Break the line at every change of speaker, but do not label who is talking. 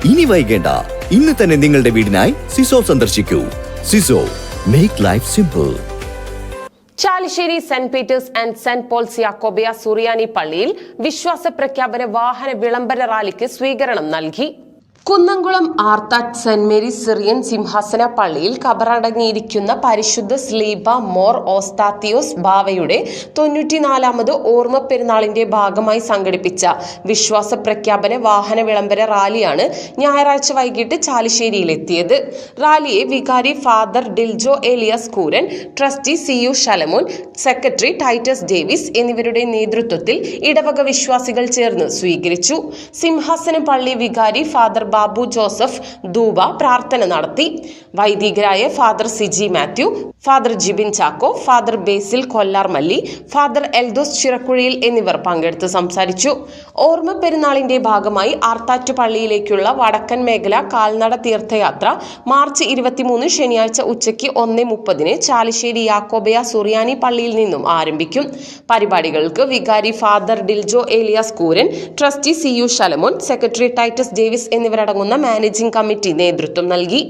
ഇനി വൈകേണ്ട, ഇന്ന് തന്നെ നിങ്ങളുടെ വീടിനായി സിസോ സന്ദർശിക്കൂ. സിസോ, make life simple.
Chalissery Saint Peter's and Saint Paul's യാക്കോബിയ സുറിയാനി പള്ളിയിൽ വിശ്വാസ പ്രഖ്യാപന വാഹന വിളംബര റാലിക്ക് സ്വീകരണം നൽകി. Kunnamkulam Arthat Saint Mary's Syrian സിംഹാസന പള്ളിയിൽ കബറടങ്ങിയിരിക്കുന്ന പരിശുദ്ധ സ്ലീബ മോർ ഓസ്താത്തിയോസ് ബാവയുടെ 94ാമത് ഓർമ്മ പെരുന്നാളിന്റെ ഭാഗമായി സംഘടിപ്പിച്ച വിശ്വാസ പ്രഖ്യാപന വാഹന വിളംബര റാലിയാണ് ഞായറാഴ്ച വൈകിട്ട് ചാലിശ്ശേരിയിലെത്തിയത്. റാലിയെ വികാരി father Diljo Elias Kooran, trustee CU Shalamon, secretary Titus Davis എന്നിവരുടെ നേതൃത്വത്തിൽ ഇടവക വിശ്വാസികൾ ചേർന്ന് സ്വീകരിച്ചു. സിംഹാസന പള്ളി വികാരി ഫാദർ ബാബു ജോസഫ് ദൂബ പ്രാർത്ഥന നടത്തി. വൈദികരായ father Siji Mathew, father Jibin Chacko, father Basil Kollarmalli, father Eldhose Chirakuzhiyil എന്നിവർ പങ്കെടുത്ത് സംസാരിച്ചു. ഓർമ്മ പെരുന്നാളിന്റെ ഭാഗമായി ആർത്താറ്റ് പള്ളിയിലേക്കുള്ള വടക്കൻ മേഖല കാൽനട തീർത്ഥയാത്ര മാർച്ച് 23 ശനിയാഴ്ച ഉച്ചയ്ക്ക് 1:30 ചാലിശ്ശേരി യാക്കോബിയ സുറിയാനി പള്ളിയിൽ നിന്നും ആരംഭിക്കും. പരിപാടികൾക്ക് വികാരി father Diljo Elias Kooran, trustee CU Shalamon, secretary Titus Davis എന്നിവരടങ്ങുന്ന മാനേജിംഗ് കമ്മിറ്റി നേതൃത്വം നൽകി.